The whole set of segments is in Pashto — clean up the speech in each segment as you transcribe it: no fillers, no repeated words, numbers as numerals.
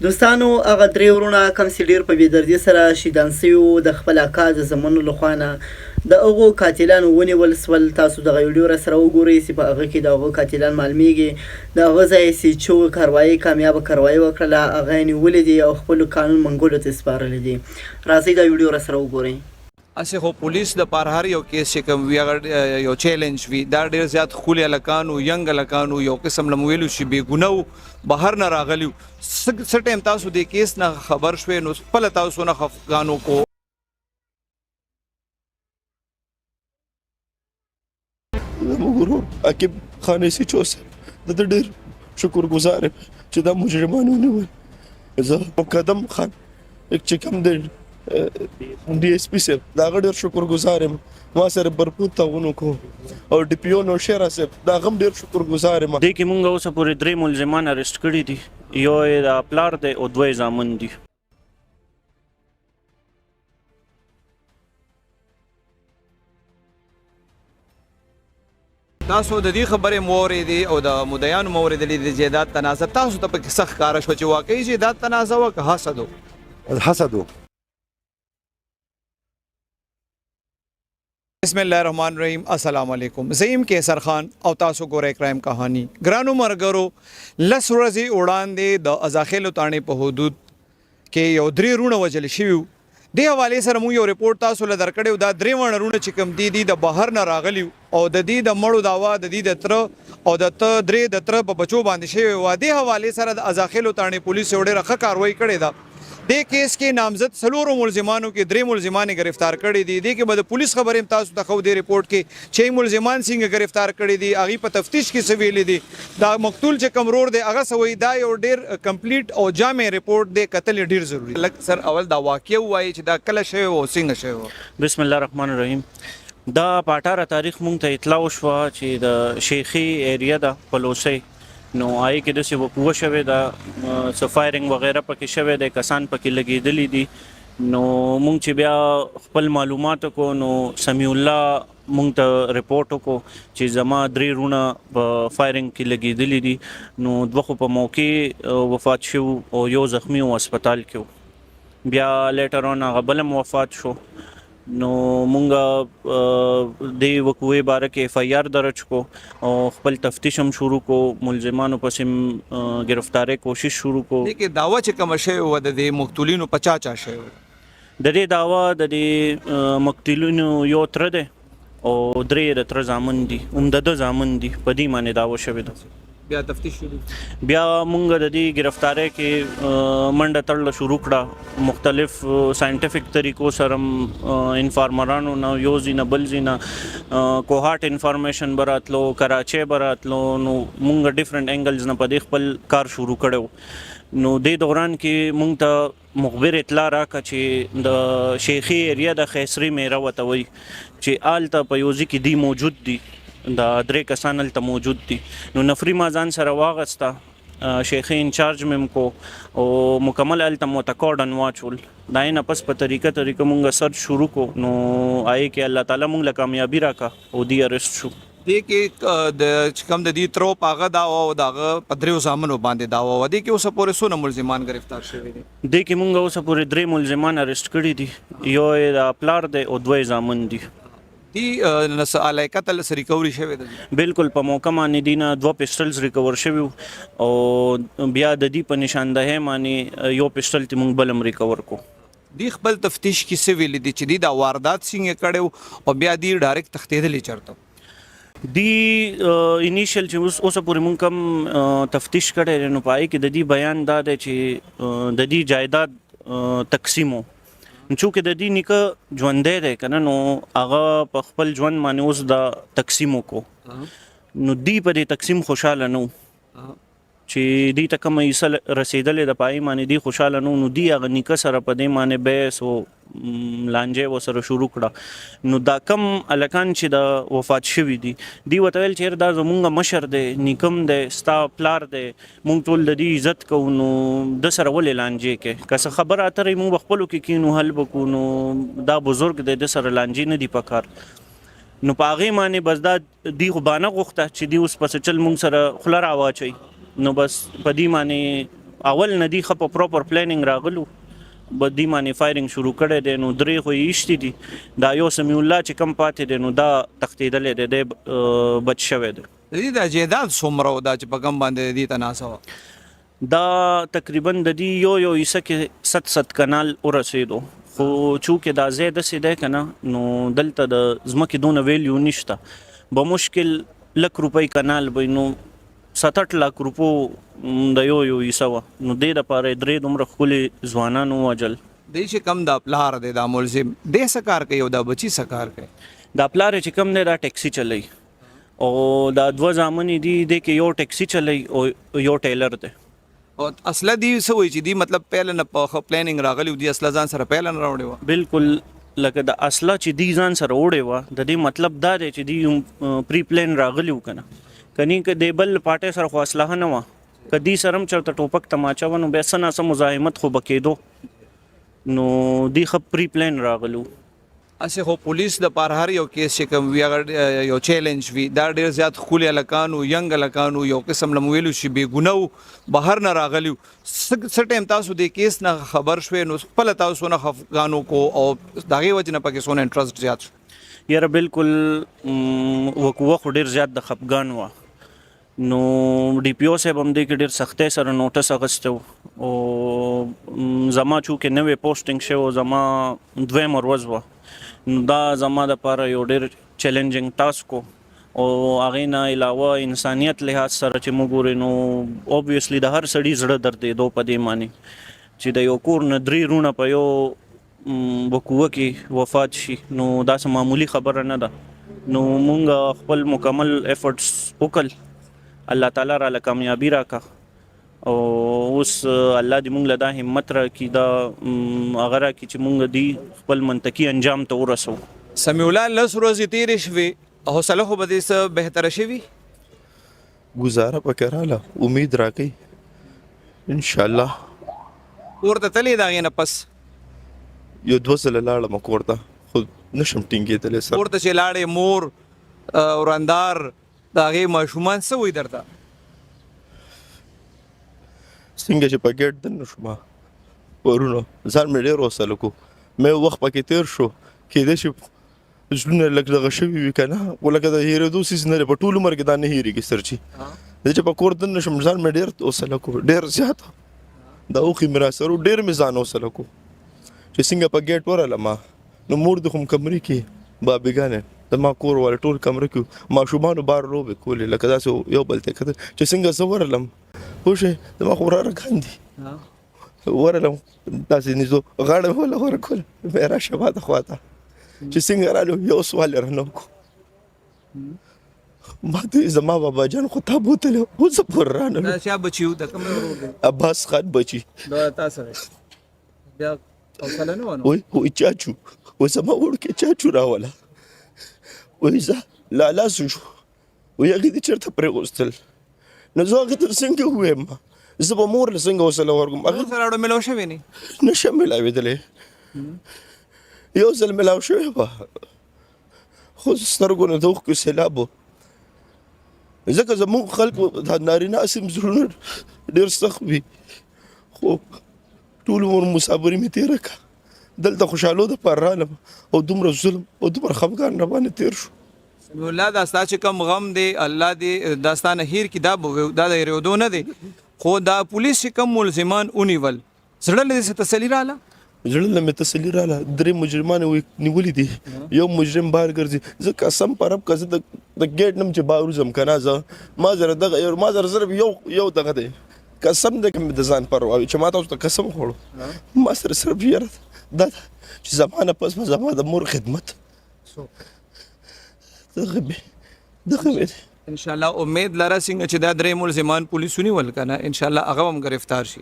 دوستانو هغه درې ورونه کوم چې ډېر په بېدردي سره شهیدان سوي وو د خپل اکا د زامنو لخوا نه د هغو قاتلانو ونیول سول. تاسو دغه ویډیو راسره وګورئ چې په هغه کې د هغو قاتلان معلومیږي. د هغه ځای چې چې کاروایي کامیابه کاروایي وکړله هغه یې نیولي دي او خپلو قانون منګولو ته سپارلی دي. راځئ دا ویډیو راسره وګورئ. اسه خو پولیس د پار هر یو کیس چې کوم وی اگر یو چیلنج وی دا ډیر زیات خولي الکانو ینګ الکانو یو قسم لمویلو شي بے ګناو بهر نه راغلیو سټیم تاسو د کیس نه خبر شوي نو خپل تاسو نه خفقانو کو ورور عاقب خانیسی چوسف د ډیر شکر گزار چې دا مجرمانو نیول زه مقدم خان یک چې کوم دی D S P صاحب دا ډېر شکر گزار یم ما سره برپور تعاون وکړو او ډي پی او نوشیرا صاحب دا هم ډېر شکر گزار یم. دې کې مونږ اوسه پورې 3 ملزمان اریسټ کړي دي، یو یې د پلار دی او 2 زامن دي. تاسو د دې خبرې مورې دي او د مدعیانو مورې دي د جیدات تنازع تاسو ته په سخت کار شو چې واقعي جیدات تنازع وک حسدو. بسم الله الرحمن الرحیم. السلام علیکم. زیم کیسر خان او تاسو ګورئ کرائم کہانی. ګرانو مرګرو لس ورځې وړاندې د ازاخیلو تاڼې په حدود کې یو 3 رونه وجل شوي. د حوالې سره موږ یو رپورټ تاسو له درکړی دا 3 رونه چې کوم دي د بهر نه راغلي او د دې د مړو داوا د دې د تر او د درې د تر په بچو باندې شوی و. د حوالې سره د ازاخیلو تاڼې پولیس یو ډېره ښه کاروایی کړې ده. د کیس کې نامزد سلورو ملزمانو کې 3 ملزمان گرفتار کړي دي. د کې به پولیس خبرې تاسو ته خو د ریپورت کې 6 ملزمان څنګه گرفتار کړي دي هغه په تفتیش کې سویل دي. دا مقتول چې کمرور دی هغه سوی دا یو ډیر کمپلیټ او جامع ریپورت دی قتل ډیر ضروری. لکه سر اول دا واقعي وایي چې دا کله شوی او څنګه شوی. بسم الله الرحمن الرحیم. دا په 18 تاریخ مونږ ته اطلاع وشوه چې د شیخی ایریا د پلوسی نو آی کې داسې وقوع شوی دا سفایرنګ وغیرہ پکې شوی دی، کسان پکې لګېدلی دي. نو مونږ چې بیا خپل معلومات کو نو سمیع الله مونږ ته رپورټ وکړو چې زما 3 رونه په فایرنګ کې لګېدلی دي. نو 2 خو په موقع وفات شو او یو زخمی و هسپتال کې. بیا لیټر اون هغه بل هم وفات شو. نو مونږ د وقوعې باره کې اف آی آر درج کو او خپل تفتیش هم شروع کو، ملزمانو پسې گرفتاری کوشش شروع کو. لیکن داوا چې کوم شی و د مقتولینو 50 شی د دې داوا د دې مقتولینو یو تر دی او 3 د تر زامن دي، د زامن دي په دې باندې داوا شوی ده. بیا تفتیش شروع بیا مونږ د دې گرفتاری کې منډه تړل شروع کړه. مختلف ساينټیفیک طریقو سره انفارمرانو نه یو ځینه بل ځینه کوهارت انفارمیشن براتلو، کراچۍ براتلو. نو مونږ ډیفرنٹ انګلز نه په دې خپل کار شروع کړو. نو د دوران کې مونږ ته مخبر اطلاع راکړه چې د شیخی ایریا د خیسری میرا وته وي چې آلته په یوځي کې دی موجود دي، دا 3 کسان هلته موجود دي. نو نفري ما ځان سره واغسته، شیخی انچارج مې کو او مکمل هلته مو ته کارډن واچول. دا یې نه پس په طریقه مونږ سرچ شروع کو. نو آی کې الله تعالی مونږ له کامیابي راکړه او دی اریسټ شو. دې کې د کوم د دې ترو پاغه دا او داغه پدریو زامنو باندې دا و دې کې اوس پورې سونه ملزمان گرفتار شوی دي. دې کې مونږ اوس پورې 3 ملزمان اریسټ کړي دي، یو یې د پلار دی او 2 زامن دي. دی نس علی قتل سره ریکوري شوی ده. بالکل په موقع باندې دینه 2 پسټلز ریکور شوی او بیا د دې په نشاندهی باندې یو پسټل تی مونږ بلم ریکور کو. دی خپل تفتیش کې سویل دي چې دا واردات څنګه کړو او بیا دی ډایرکټ تختیدلې چرته دی انیشل چې اوس پورې مونږ کوم تفتیش کړی نو پای کې د دې بیان دا دی چې د دې جایداد تقسیمو چونکه د دې نیکه ژوندی دی که نه نو هغه په خپل ژوند باندې اوس د تقسیمو کو. نو دی په دې تقسیم خوشحاله نه چې دی ته کومه حصه رسېدلې د پای باندې دی خوشحاله نه نو دی هغه نیکه سره په دې باندې بحث او لانجې ورسره شروع کړه. نو دا کم الکان چې د وفات شوي دي دی ورته ویل چې دا زمونږ مشر دی، نیکم دی، ستا پلار دی، مونږ ټول د دې عزت کوو نو د سره ولې لانجې کې که څه خبره اترې مونږ به خپلو کې کینو حل به کوو. نو دا بزرګ دی، د سره لانجې نه دي پکار. نو په هغې باندې بس دا دی خو بانه غوښته چې دی اوس پسې چل مونږ سره خوله راواچوي. نو بس په دې باندې اول ندی خپ پراپر پلانینګ راغلو بدی باندې فایرینګ شروع کړی دی نو درې خو یې ایشتي دي دا یو سمیع الله چې کم پاتې دی نو دا تښتېدلی دی دی بچ شوی دی د دې دا جیداد څومره و دا چې په کم باندې دې ته ناسه وه دا تقریبا د دې یو حصه کې 7 کنال ورسېدو خو چونکې دا ځای داسې دی که نه نو دلته د ځمکې دونه ویلیو نشته بمشکل لک روپۍ کنال به نو 7-8 لاک روپو د یو حصه وه نو دې دپاره یې 3 دومره ښکلي ځوانان ووژل دی چې کم دا پلار دی دا ملزم دی څه کار کوي او دا بچي څه کار کوي دا پلار یې چې کم دی دا ټیکسي چلوي او دا 2 زامن یې دي دې کې یو ټیکسي چلوي او یو ټیلر دی او اصله دی څه وایي چې دی مطلب پهله نه په ښه پلانینګ راغلی و دی اصله ځان سره پهله نه راوړې وه بالکل لکه د اصله چې دی ځان سره وړې وه د دې مطلب دا دی چې دی پری پلان راغلی و که نه کنی که د بل پارټۍ سره خو اسلحه نه وه که دی سره هم چېرته ټوپک تماچه وه نو بیا څه ناڅه مزاحمت خو به کېدو نو دی ښه پری پلان راغلو اسې خو پولیس د پاره هر یو کیس چې کوم وي هغه یو چیلنج وي دا ډېر زیات ښکلي هلکان و ینګ هلکان و یو قسم له مو ویلو چې بېګونه و بهر نه راغلي و څه ټایم تاسو دې کیس نه خبر شوې نو خپله تاسو څونه خفګان وکړو او د هغې وجې نه پکې څونه انټرسټ زیات شو یاره بالکل وقوه خو ډېر زیات د خفګان وه نو ډي پی او صاحب هم دې کې ډېر سختۍ سره نوټس اخیستی و او زما چونکې نوې پوسټینګ شوی و زما 2 ورځ وه نو دا زما دپاره یو ډېر چیلنجینګ ټاسک و او هغې نه علاوه انسانیت لحاظ سره چې موږ ګورې نو اوبویسلی د هر سړي زړه دردېدو په دې معنی چې د یو کور نه 3 وروڼه په یو وقوعه کې وفات شي نو داسې معمولی خبره نه ده نو مونږ خپل مکمل ایفرټس وکړل الله تعالی راله کامیابي راکړه او اوس الله دې مونږ له دا همت راکړي دا هغه راکړي چې مونږ دې خپل منطقي انجام ته ورسو سمیع الله 10 ورځې تېرې شوې حوصله خو به دې څه بهتره شوي گزاره پکې راله امید راکوي انشاءالله کور ته تلې د هغې نه پس یو 2 ځله لاړم کور ته خو نشم ټینګېدلی سر کور ته چې لاړې مور ورندار د هغې ماشومان څه وایي درته څنګه چې په ګیټ دننه شوم پرونه ځان مې ډېر حوصله کو مې وخت پکې تېر شو کېدای شي زړونه لږ دغه شوي وي که نه خو لکه د هېرېدو څیز نه دی په ټول عمر کې دا نه هېرېږي سرچي زه چې په کور دننه شم ځان مې ډېر حوصله کو ډېر زیات دا اوښې مې راسره ډېر مې ځان حوصله کو چې څنګه په ګیټ ورغلم نو مور د خو کمرې کې بابېګانې د ما کور والا ټول کمره کې ماشومانو بار لوبې کولې لکه داسې یو بل ته کتل چې څنګه زه ورغلم پوه شوې زما خو وراره ګاندي ورغلم داسې نږدې غاړه مې وله ورکوله بیا راشه ما ته خوا ته چې څنګه رالو یو سوال یې رانه وکړو ما ته زما بابا جان خو تا بوتلی اوس پورې رانه دا چا بچي و د کوم ورور دی عباس خان بچي دا تا سره بیا حوصله نه ونه وای چاچو وای زما وړوکی چاچو راوله وای زه لالاسو شو وای هغې دې چېرته پرېغوستل نو زه هغې ته څنګه ووایم زه به مور له څنګه حوصله ورکړم نور سره اړه ملاو شوې نه نشم ملاوېدلی یو ځل ملاو شوی به خو سترګو نه د اوښکو سیلاب و ځکه زموږ خلکو دا نارینه اسیم زړونه ډېر سخت وي خو ټول عمر مسافري مې تېره کړه دلته خوشحالو دپاره رالم او دومره ظلم او دومره خفګان راباندې تېر شو سمیع الله دا ستا چې کوم غم دی الله دې دا ستا نه هېر کړي دا د هېرېدو نه دی خو دا پولیس چې کوم ملزمان ونیول زړه له دې څه تسلي راله زړه له مې تسلي راله 3 مجرمان نیولي دي یو مجرم بهر ګرځي زه قسم په رب که زه د ګیټ نه م چې بهر وځم که نه زه ما سره صرف یو دغه دی قسم دی که مې د ځان پروا وي چې ما تاسو ته قسم خوړو ما سره صرف یاره دا ده چې زما نه پس به زما د مور خدمت دغه مې دی انشاءالله امید لره څنګه چې دا 3 ملزمان پولیس ونیول که نه انشاءالله هغه هم گرفتار شي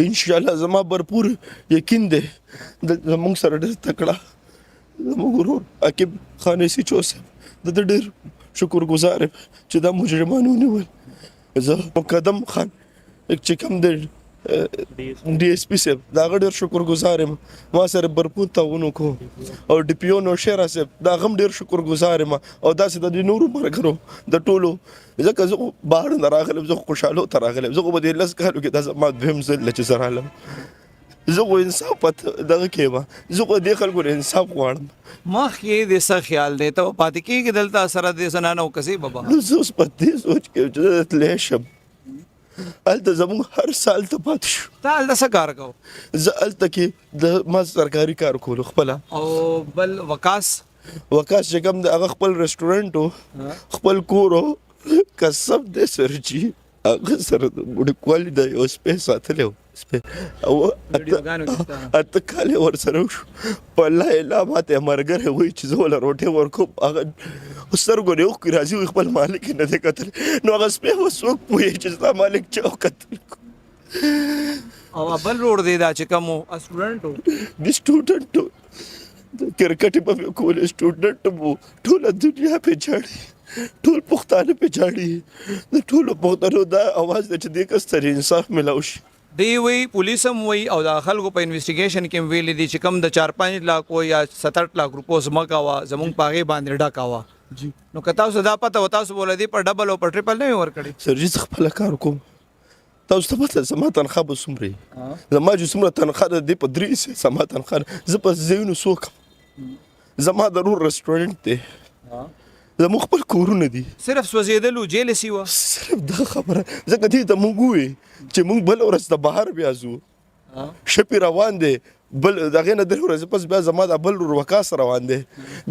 انشاءالله زما برپور یقین دی زموږ سره ډېر تکړه زموږ ورور عقیب خانیسي چوسف د ده ډېر شکر گزار یم چې دا مجرمان ونیول زه مقدم خان چې کوم دی ډي اس پي صاحب دا هغه ډېر شکرګزار یم ما سره برپور تعاون وکړو او ډي پي او نوشیرا صاحب دا هم ډېر شکرګزار یم او داسې د دې نورو ملګرو د ټولو ځکه زه خو بهر نه راغلم زه خو خوشحالو ته راغلم زه خو په دې 10 کالو کې دا زما دویم ځل دی چې زه رالم زه خو انصاف پته دغه کې به زه خو دې خلکو نه انصاف غواړم مخکې د څه خیال دی ته پاتې کېږي دلته سره د زنانو کسې بابا نو زه اوس په دې سوچ کې چې زه تللی شم هلته زموږ هر سال ته پاتې شو ته هلته څه کار کوو زه هلته کې د ما سرکاري کار کولو خپله او بل وکاس چې کوم دی هغه خپل رسټورنټ و خپل کور و قسم دی سرجي هغه سره د وړوکوالي د یو سپی ساتلی و او اته کال یې ورسره وشو په الله اله ماته ملګری وایي چې زه وله روټۍ ورکوم هغه سترګو نه اوښکې راځي وایي خپل مالک یې نه دی کتلی نو هغه سپی به څوک پوهېږي چې ستا مالک چا وکتل او بل روډ دی دا چې کوم سټوډنټ و د سټوډنټ د کرکټ په مې کولې سټوډنټ مو ټوله دنیا پې جاړي ټول پښتانه پې جاړي د ټولو پښتنو دا اواز دی چې دې کس سره انصاف میلاو شي دی وی پولیس هم وی او د خلکو په انویسټیګیشن کې ویلي دي چې کم د 4-5 لاک یا 7-8 لاک روپو زمکا وا زمونږ پاغه باندې ډاکا وا جی نو کتا اوس دا پته وتا اوس بوله دی پر ډبل او پر ټریپل نه ور کړی سرجي خپل کار کوم تاسو ته پته زما تنخواه به څومره زما چې څومره تنخواه ده دې په 3 سه زما تنخواه زه په ځایونو څوک زما ضرور رسټورنټ دی زموږ خپل کورونه دي صرف سوځېدلو جیل سی و صرف دا خبره ځکه دې ته موږ ووایو چې موږ بل ورځ د بهر بیا ځو شپې روان دی بل د هغې نه 3 ورځې پس بیا زما د بل ورور وکاس روان دی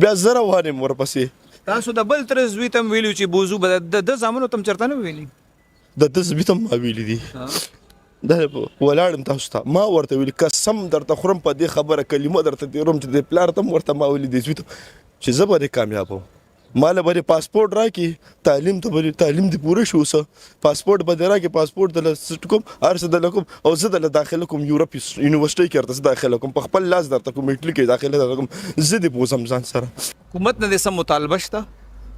بیا زه روان یم ورپسې تاسو د بل تر زوی ته ویلو چې بوزو د زامنو تم چرته نه ویلي د ده زوی ته ما ویلي دي دا ولاړم تاسو ته ما ورته ویلي قسم درته خورم په دې خبره کلمه درته تېروم چې د پلار ته هم ورته ما ویلي دي زوی ته چې زه به دې کامیاب وم ماله به دې پاسپورټ راکړي تعلیم ته به تعلیم دې پوره شو څه پاسپورټ به دې راکړي پاسپورټ دله سټ کوم هر څه دله کوم او زه دله داخله کوم یورپ یونیورسټۍ کې ورته زه داخله کوم په خپل لاس درته کوم اټلي کې داخله درته کوم زه دې بوځم ځان سره حکومت نه دې سم مطالبه شته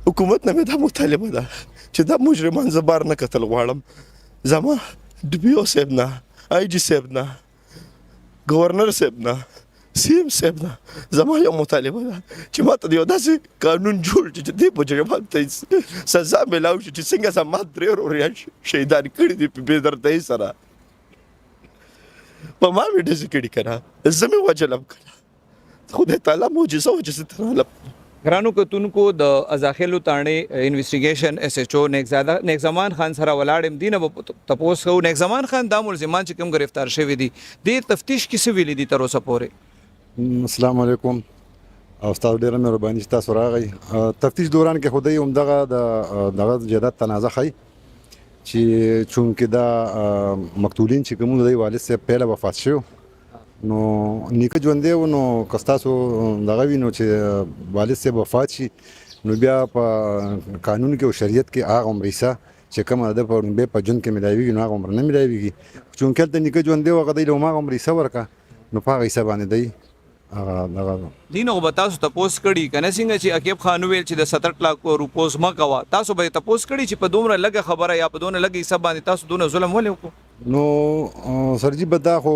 حکومت نه مې دا مطالبه ده چې دا مجرمان زه بار نه کتل غواړم زما ډي پي او صاحب نه آی جي صاحب نه گورنر صاحب نه سی ایم صاحب نه زما یو مطالبه ده چې ما ته یو داسې قانون جوړ چې دې مجرمان ته سزا میلاو شي چې څنګه زما 3 وروریان شهیدان کړي دي په بېدردۍ سره په ما مې ډزې کړي که نه زه مې وجلم که نه خدای تعالی معجزه وه چې زه ته رالم ګرانو کتونکو د ازاخیلو تاڼې انویسټیګیشن ایس ایچ او نیک زمان خان سره ولاړم دینه به تپوس کوو نیک زمان خان دا ملزمان چې کوم گرفتار شوي دي دې تفتیش کې څه ویلي دي تر اوسه پورې السلام علیکم او تاسو ډیره مهرباني چې تاسو راغی تفتیش دوران کې خدای هم دغه جداد تنازع خی چې چونکې دا مقتولین چې کوم د والد صاحب پهله وفات شو نو نیکه ژوندی و نو که تاسو دغه وینو چې والد صاحب وفات شي نو بیا په قانون کې او شریعت کې هغه عمر حصه چې کومه ده په ژوند کې میلاویږي نو هغه عمر نه میلاویږي چونکې هلته نیکه ژوندی و هغه دی له هماغه عمر حصه ورکړه نو په هغه حصه باندې دی دینو به تاسو تپوس کړي کنه څنګه چې عقیب خان ویل چې د 67 لاک روپو زمکا وا تاسو به تپوس کړي چې په دومره لږه خبره یا په دومره لږه حساب باندې تاسو دونه ظلم ولې وکړو نو سرجي بدا خو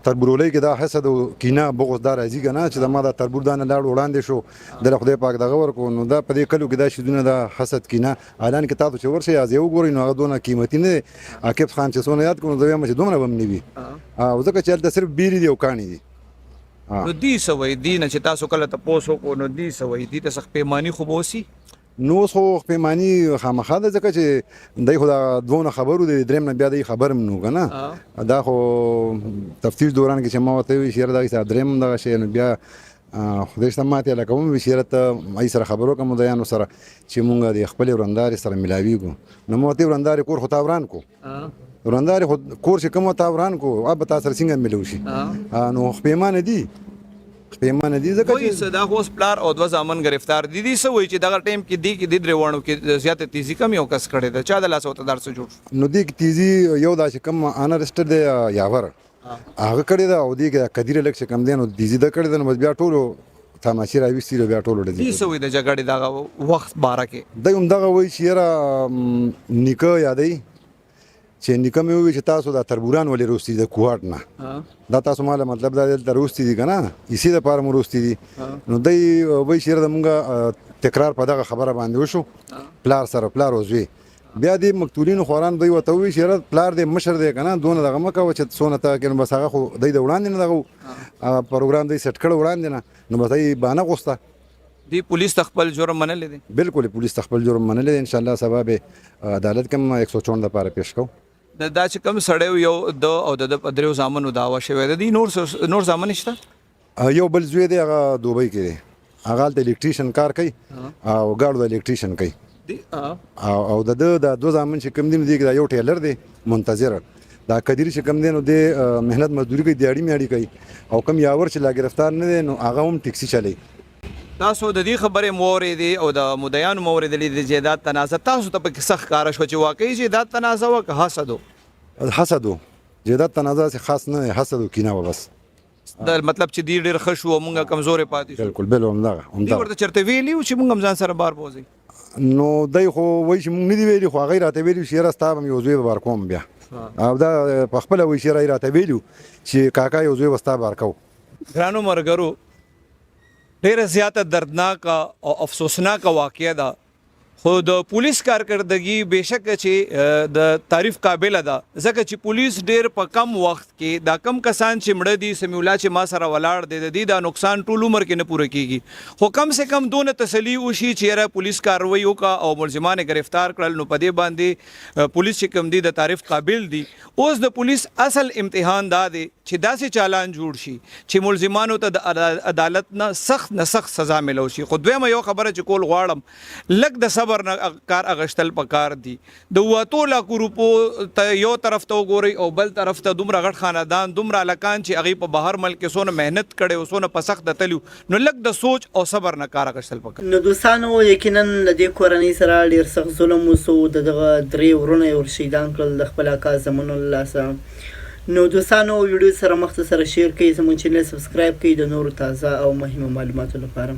تربورولۍ کې دا حسد او کینه بغض دا راځي کنه چې د ما دا تربور دانه لاړ وړاندې شو د خدای پاک دغه ورکو نو دا په دې کلو کې دا شیدونه دا حسد کینه اعلان کې تاسو چې ورشي از یو ګوري نو هغه دونه قیمتي نه عقیب خان چې سونه یاد کوم زوی مې دومره بم نیوي او ځکه چې دا صرف بیري دی او کانی دی نو دی سوي دی نه چې تاسو کله تاسو کو نو دی سوي دی ته سخت پیمانی خو بوسي نو خو پیمانی خامخا ده ځکه چې دای خو دا دوه خبرو د دریم نه بیا د خبرم نو کنه دا خو تفتیش دوران کې چې ما وته وی شهر دا دریم دا شی نو بیا خدای سماته لکه مو شهرت ای سره خبرو کوم د یانو سره چې مونږ د خپل ورندار سره ملاویږو نو مو ته ورندار کور خو تاوران کو ورندار خو کور چې کوم تاوران کو اب تاسو څنګه ملو شي نو پیمانه دی پیمانه دي ځکه چې صدا هوس پلار او د ځامن گرفتار دي سوي چې دغه ټیم کې دی کې د دروانو کې زیاته تیزی کم یو کس کړي دا چا د لاس وته درس جوړ نو دی تیزی یو دا چې کم ان رجسټر دی یاور هغه کړي دا او دی کدیر لک چې کم دی نو تیزی دا کړي دا نو بیا ټولو تماشې راويستي بیا ټولو دي دي سوي د جګړې دغه وخت باره کې د هم دغه وای چې را نیکه یادای چې نیکه مې وویل چې تاسو دا تربوران ولې روستي د کوهاټ نه دا تاسو ماله مطلب دا دلته روستي دي که نه اسی دپاره مو روستي دي نو دی وایي چې یاره زمونږ تکرار په دغه خبره باندې وشو پلار سره پلار او زوی بیا دې مقتولینو خواران دوی ورته ووایي چې یاره پلار دی مشر دی که نه دونه دغه مه کوه چې څونه ته کې نو بس هغه خو دی د وړاندې نه دغه پروګرام دی سیټ کړی وړاندې نه نو بس دی بهانه غوښته دی پولیس ته خپل جرم منلی دی بالکل پولیس ته خپل جرم منلی دی انشاءالله سبا به عدالت کې هم 154 دپاره پیش کوو دا چې کوم سړی یو د او د په دریو زامنو دعوا شوی دی نور زامن شته یو بل زوی دی هغه دوبۍ کې دی هغه هلته الکتریشن کار کوي او ګاډو د الکتریشن کوي او د دوه زامن چې کوم دي نو دی دا یو ټیلر دی منتظر دا قدیر چې کوم دی نو دی محنت مزدوري کوي دیاړي میاړي کوي او کوم یاور چې لا گرفتار نه دی نو هغه هم ټیکسي چلی تاسو د دې خبرې مورېدې او د مدعیانو مورېدلې د جایداد تنازع تاسو ته پکې سخت ښکاره شوه چې واقعي جایداد تنازع وه که حسد و حسد و جایداد تنازع چې خاص نه حسد و کینه وه بس دا مطلب چې دی ډېر ښه شو او مونږ کمزورې پاتې شو بالکل بل همدغه دی ورته چېرته ویلي وو چې مونږ هم ځان سره بار بوځئ نو دی خو وایي چې مونږ نه دي ویلي خو هغه یې راته ویلي چې یاره ستا به مې یو زوی به بار کوم بیا او دا په خپله وایي چې یاره یې راته ویلي چې کاکا یو زوی به ستا بار کوو ګرانو ملګرو ډیره زیاته دردناکه او افسوسناکه واقعه ده خو د پولیس کارکردګي بهشکه چې د تعریف قابله ده ځکه چې پولیس ډیر په کم وخت کې دا کم کسان چې مړه دي سمیع الله چې ما سره ولاړ دي د دې دا نقصان ټول عمر کې نه پوره کیږي خو کم سے کم دونه تسلی وشي چې یاره پولیس کاروي وکړه او ملزمان گرفتار کړل نو په دې باندې پولیس چې کم دي د تعریف قابل دي اوس د پولیس اصل امتحان دا دی چې داسې چالان جوړ شي چې ملزمانو ته د عدالت نه سخت سزا ملو شي خو دویمه یو خبره چې کول غواړم لږ د صبر نه کار اغشتل پکار دي د واتو لاکو روپو ته یو طرف ته وګورئ او بل طرف ته دومره غټ خاندان دومره هلکان چې هغوی په بهر ملک کې څونه محنت کړی او څونه په سخت تلي نو لږ د سوچ او صبر نه کار اغشتل پکار نو دوستانو یقینا له دې کورنۍ سره ډېر سخت ظلم وسو دغه درې ورونه یې ورشهیدان کړل د خپل اکا زمن الله لاسه نو دوستانو ویډیو سره مختصره شیر کړئ زموږ چینل سبسکرایب کړئ د نورو تازه او مهمو معلوماتو لپاره